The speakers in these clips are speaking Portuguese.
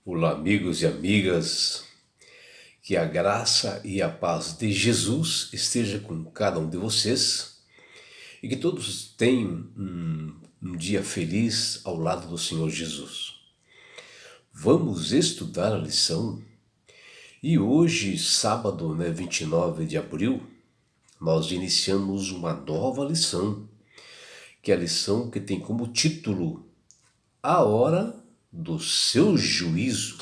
Olá, amigos e amigas, que a graça e a paz de Jesus esteja com cada um de vocês e que todos tenham um dia feliz ao lado do Senhor Jesus. Vamos estudar a lição e hoje, sábado, 29 de abril, nós iniciamos uma nova lição, que é a lição que tem como título A Hora do Seu Juízo.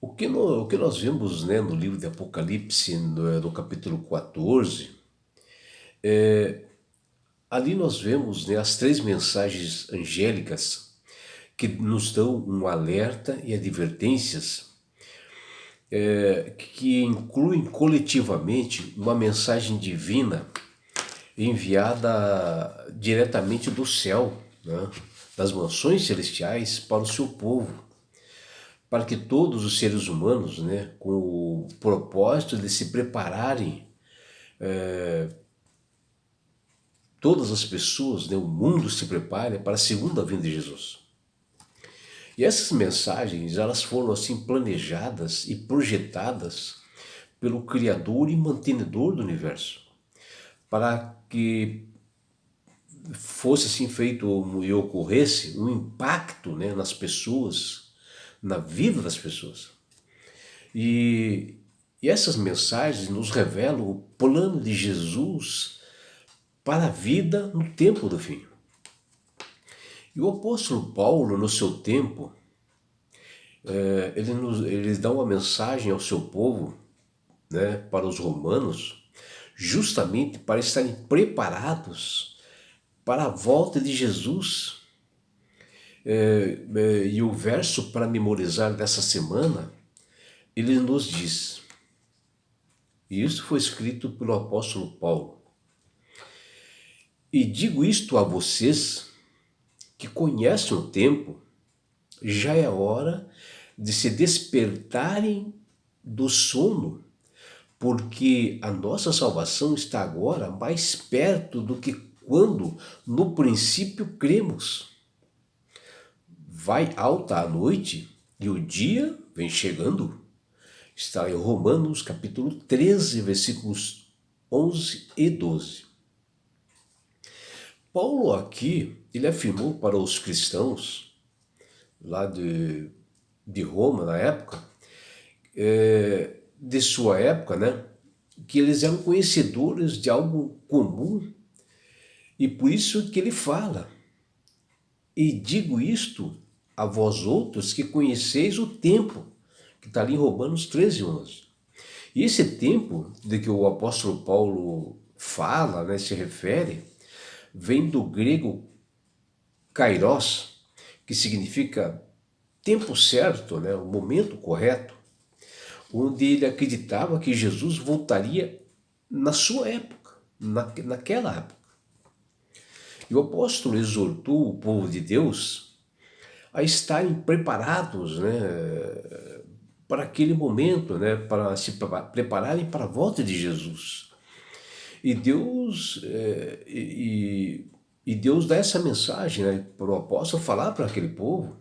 O que nós vemos, no livro de Apocalipse, no capítulo 14, ali nós vemos, as três mensagens angélicas que nos dão um alerta e advertências, que incluem coletivamente uma mensagem divina enviada diretamente do céu, das mansões celestiais para o seu povo, para que todos os seres humanos, com o propósito de se prepararem, todas as pessoas, o mundo se prepare para a segunda vinda de Jesus. E essas mensagens, elas foram assim planejadas e projetadas pelo Criador e mantenedor do universo, para que fosse assim feito e ocorresse um impacto, nas pessoas, na vida das pessoas. E essas mensagens nos revelam o plano de Jesus para a vida no tempo do fim. E o apóstolo Paulo, no seu tempo, ele dá uma mensagem ao seu povo, para os romanos, justamente para estarem preparados para a volta de Jesus. E o verso para memorizar dessa semana, ele nos diz, e isso foi escrito pelo apóstolo Paulo: e digo isto a vocês que conhecem o tempo, já é hora de se despertarem do sono, porque a nossa salvação está agora mais perto do que quando no princípio cremos. Vai alta a noite e o dia vem chegando. Está em Romanos capítulo 13, versículos 11 e 12. Paulo aqui, ele afirmou para os cristãos lá de Roma na época, de sua época, que eles eram conhecedores de algo comum, e por isso que ele fala: e digo isto a vós outros que conheceis o tempo, que está ali em Romanos 13, 11. E esse tempo de que o apóstolo Paulo fala, se refere, vem do grego kairos, que significa tempo certo, o momento correto, onde ele acreditava que Jesus voltaria na sua época, naquela época. E o apóstolo exortou o povo de Deus a estarem preparados, para aquele momento, para se prepararem para a volta de Jesus. E Deus, Deus dá essa mensagem, para o apóstolo falar para aquele povo.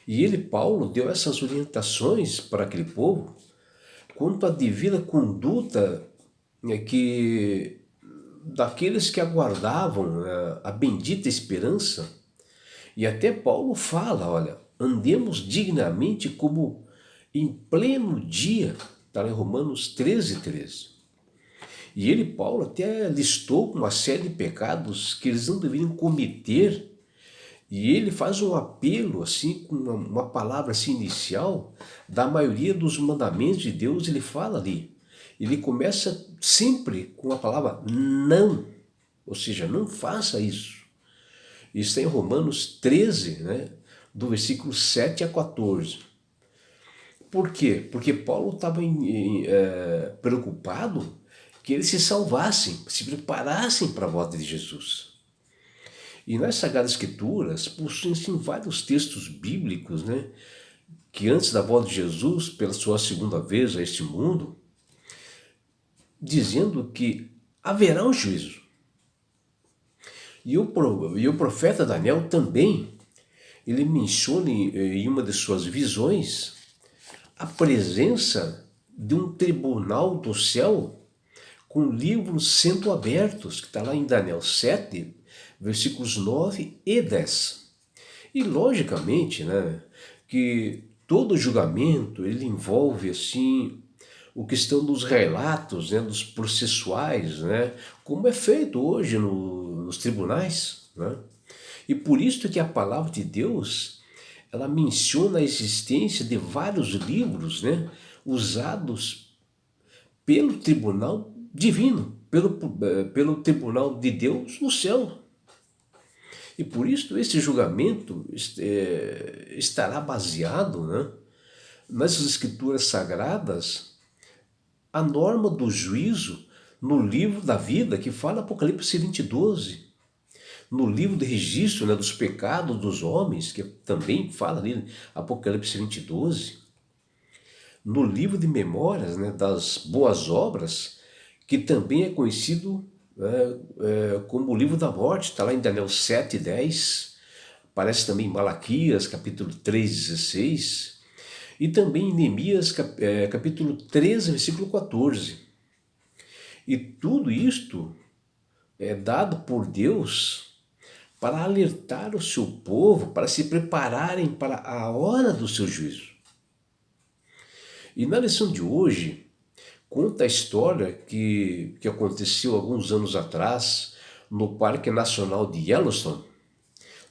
E ele, Paulo, deu essas orientações para aquele povo quanto à devida conduta, que daqueles que aguardavam, a bendita esperança. E até Paulo fala: olha, andemos dignamente como em pleno dia, está em Romanos 13, 13. E ele, Paulo, até listou uma série de pecados que eles não deveriam cometer. E ele faz um apelo, assim, com uma palavra assim, inicial, da maioria dos mandamentos de Deus. Ele fala ali. Ele começa sempre com a palavra não, ou seja, não faça isso. Isso está em Romanos 13, do versículo 7 a 14. Por quê? Porque Paulo estava preocupado que eles se salvassem, se preparassem para a volta de Jesus. E nas Sagradas Escrituras possuem vários textos bíblicos, que antes da volta de Jesus, pela sua segunda vez a este mundo, dizendo que haverá um juízo. E o profeta Daniel também, ele menciona em uma de suas visões a presença de um tribunal do céu com livros sendo abertos, que está lá em Daniel 7, versículos 9 e 10. E logicamente, né, que todo julgamento ele envolve assim o questão dos relatos, né, dos processuais, né, como é feito hoje nos tribunais, né? E por isso que a palavra de Deus ela menciona a existência de vários livros, né, usados pelo tribunal divino, pelo tribunal de Deus no céu. E por isso esse julgamento estará baseado, né, nas escrituras sagradas, a norma do juízo no livro da vida que fala Apocalipse 20:12, no livro de registro, né, dos pecados dos homens, que também fala ali Apocalipse 20:12, no livro de memórias, né, das boas obras, que também é conhecido como o livro da morte, está lá em Daniel 7:10, aparece também em Malaquias capítulo 3:16, e também em Neemias capítulo 13, versículo 14. E tudo isto é dado por Deus para alertar o seu povo, para se prepararem para a hora do seu juízo. E na lição de hoje, conta a história que aconteceu alguns anos atrás no Parque Nacional de Yellowstone,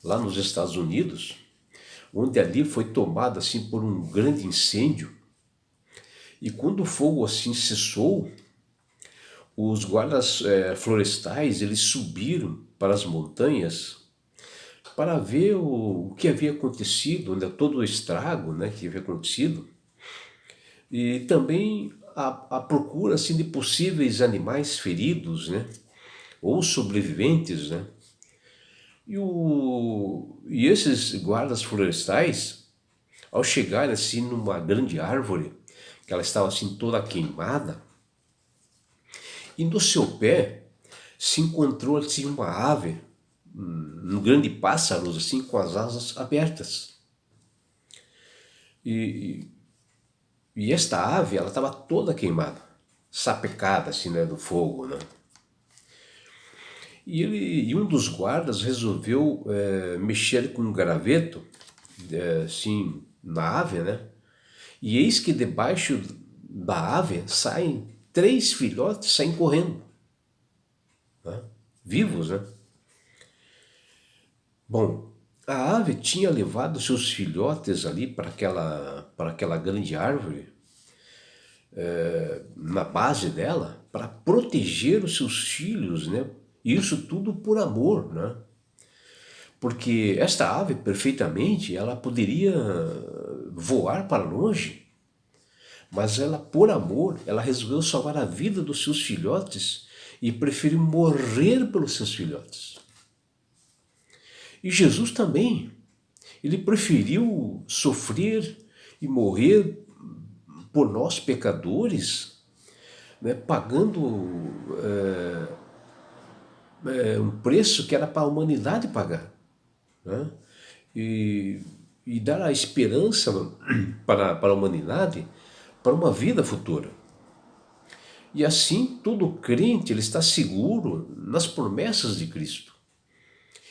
lá nos Estados Unidos, onde ali foi tomado assim por um grande incêndio. E quando o fogo assim cessou, os guardas florestais eles subiram para as montanhas para ver o que havia acontecido, né, todo o estrago, né, que havia acontecido, e também a procura assim, de possíveis animais feridos, né, ou sobreviventes, né. E esses guardas florestais, ao chegarem assim numa grande árvore, que ela estava assim toda queimada, e no seu pé se encontrou assim uma ave, um grande pássaro assim com as asas abertas. E, e esta ave ela estava toda queimada, sapecada assim, né, do fogo, né? E um dos guardas resolveu mexer com um graveto, assim, na ave, né? E eis que debaixo da ave saem 3 filhotes, saem correndo, né? Vivos, né? Bom, a ave tinha levado seus filhotes ali para aquela grande árvore, na base dela, para proteger os seus filhos, né? E isso tudo por amor, né? Porque esta ave, perfeitamente, ela poderia voar para longe, mas ela, por amor, ela resolveu salvar a vida dos seus filhotes e preferiu morrer pelos seus filhotes. E Jesus também, ele preferiu sofrer e morrer por nós pecadores, né, pagando um preço que era para a humanidade pagar, né? E, e dar a esperança para a humanidade para uma vida futura. E assim todo crente ele está seguro nas promessas de Cristo.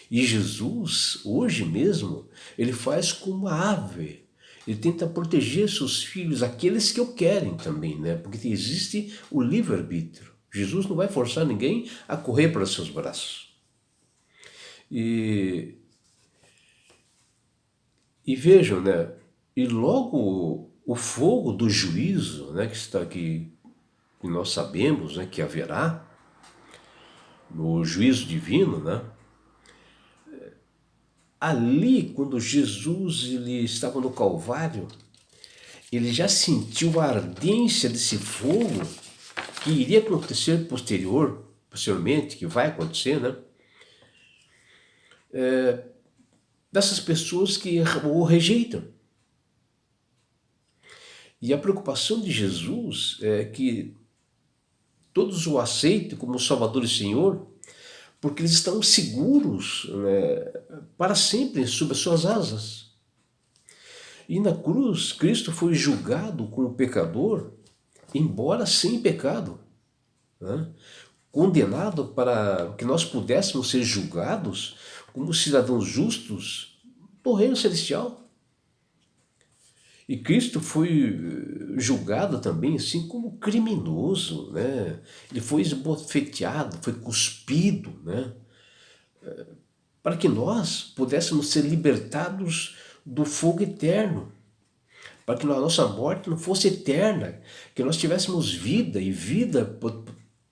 E Jesus, hoje mesmo, ele faz como uma ave. Ele tenta proteger seus filhos, aqueles que o querem também, né? Porque existe o livre-arbítrio. Jesus não vai forçar ninguém a correr para os seus braços. E vejam, né? E logo o fogo do juízo, né, que está aqui, que nós sabemos, né, que haverá no juízo divino, né? Ali, quando Jesus ele estava no Calvário, ele já sentiu a ardência desse fogo que iria acontecer posteriormente, que vai acontecer, né? Dessas pessoas que o rejeitam. E a preocupação de Jesus é que todos o aceitem como Salvador e Senhor, porque eles estão seguros, né, para sempre sob as suas asas. E na cruz, Cristo foi julgado como pecador, embora sem pecado, né? Condenado para que nós pudéssemos ser julgados como cidadãos justos do reino celestial. E Cristo foi julgado também assim como criminoso, né? Ele foi esbofeteado, foi cuspido, né? Para que nós pudéssemos ser libertados do fogo eterno, para que a nossa morte não fosse eterna, que nós tivéssemos vida e vida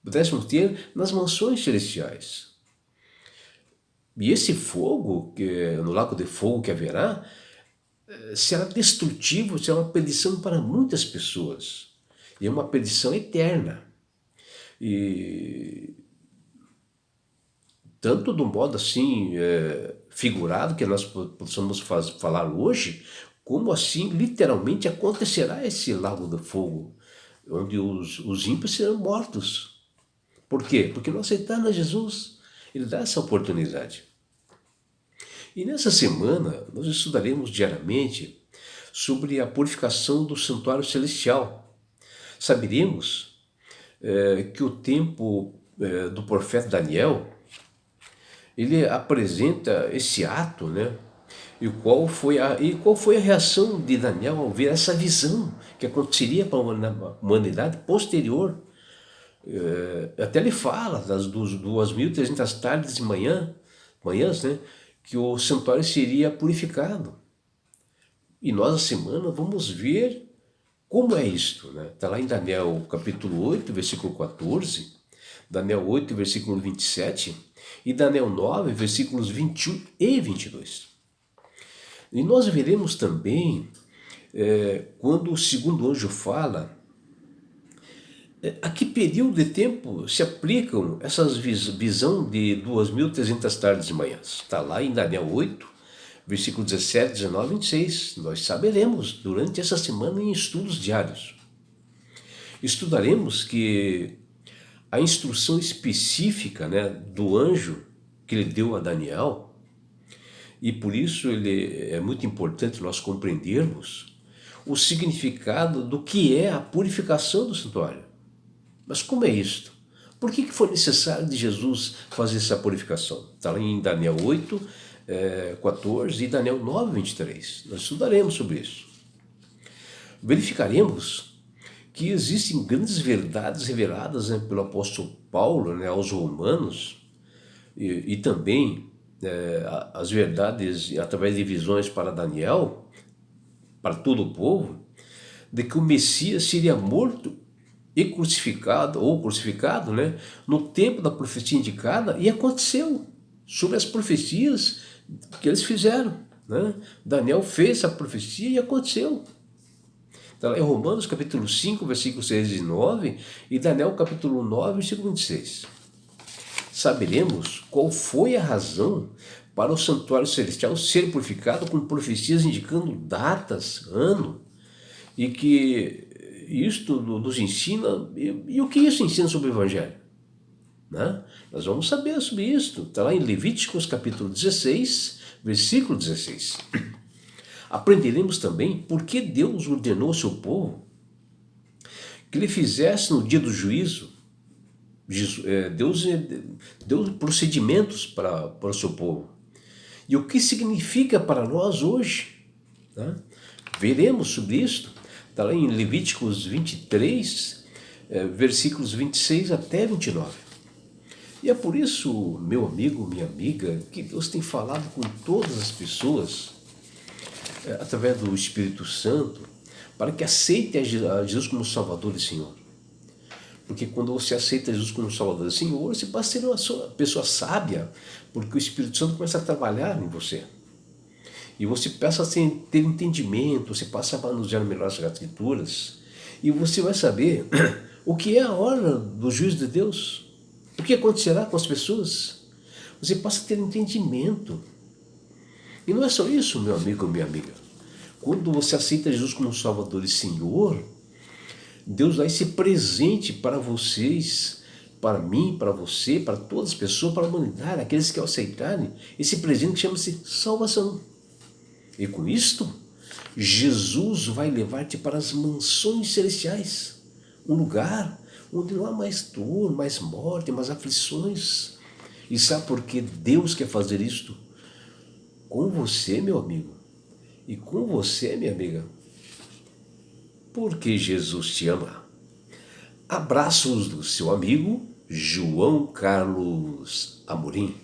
pudéssemos ter nas mansões celestiais. E esse fogo, no lago de fogo que haverá, será destrutivo, será uma perdição para muitas pessoas. E é uma perdição eterna. E tanto do modo assim figurado que nós possamos falar hoje, como assim literalmente acontecerá esse lago de fogo, onde os ímpios serão mortos. Por quê? Porque não aceitaram a Jesus. Ele dá essa oportunidade. E nessa semana nós estudaremos diariamente sobre a purificação do santuário celestial. Saberemos que o tempo do profeta Daniel, ele apresenta esse ato, né? E qual foi a reação de Daniel ao ver essa visão que aconteceria para a humanidade posterior? Até ele fala das 2.300 tardes e manhãs, né, que o santuário seria purificado. E nós, a semana, vamos ver como é isto. Está lá em Daniel capítulo 8, versículo 14, Daniel 8, versículo 27 e Daniel 9, versículos 21 e 22. E nós veremos também, quando o segundo anjo fala, a que período de tempo se aplicam essas visão de 2.300 tardes e manhãs? Está lá em Daniel 8, versículo 17, 19 e 26. Nós saberemos durante essa semana em estudos diários. Estudaremos que a instrução específica, né, do anjo que ele deu a Daniel, e por isso é muito importante nós compreendermos o significado do que é a purificação do santuário. Mas como é isto? Por que foi necessário de Jesus fazer essa purificação? Está lá em Daniel 8, 14 e Daniel 9, 23. Nós estudaremos sobre isso. Verificaremos que existem grandes verdades reveladas, né, pelo apóstolo Paulo, né, aos romanos, e também as verdades através de visões para Daniel, para todo o povo, de que o Messias seria morto e crucificado, né, no tempo da profecia indicada, e aconteceu sobre as profecias que eles fizeram, né? Daniel fez a profecia e aconteceu. Então, é Romanos capítulo 5, versículos 6 e 9, e Daniel capítulo 9, versículo 26. Saberemos qual foi a razão para o santuário celestial ser purificado com profecias indicando datas, ano, e que isto nos ensina, e o que isso ensina sobre o Evangelho? Né? Nós vamos saber sobre isso. Está lá em Levíticos capítulo 16, versículo 16. Aprenderemos também por que Deus ordenou ao seu povo que ele fizesse no dia do juízo. Deus deu procedimentos para o seu povo. E o que significa para nós hoje? Né? Veremos sobre isso. Está lá em Levíticos 23, versículos 26 até 29. E é por isso, meu amigo, minha amiga, que Deus tem falado com todas as pessoas, através do Espírito Santo, para que aceitem a Jesus como Salvador e Senhor. Porque quando você aceita Jesus como Salvador e Senhor, você passa a ser uma pessoa sábia, porque o Espírito Santo começa a trabalhar em você. E você passa a ter entendimento, você passa a manusear melhor as Escrituras, e você vai saber o que é a hora do juízo de Deus, o que acontecerá com as pessoas. Você passa a ter entendimento. E não é só isso, meu amigo ou minha amiga. Quando você aceita Jesus como Salvador e Senhor, Deus dá esse presente para vocês, para mim, para você, para todas as pessoas, para a humanidade, aqueles que aceitarem esse presente que chama-se salvação. E com isto, Jesus vai levar-te para as mansões celestiais, um lugar onde não há mais dor, mais morte, mais aflições. E sabe por que Deus quer fazer isto? Com você, meu amigo, e com você, minha amiga. Porque Jesus te ama. Abraços do seu amigo João Carlos Amorim.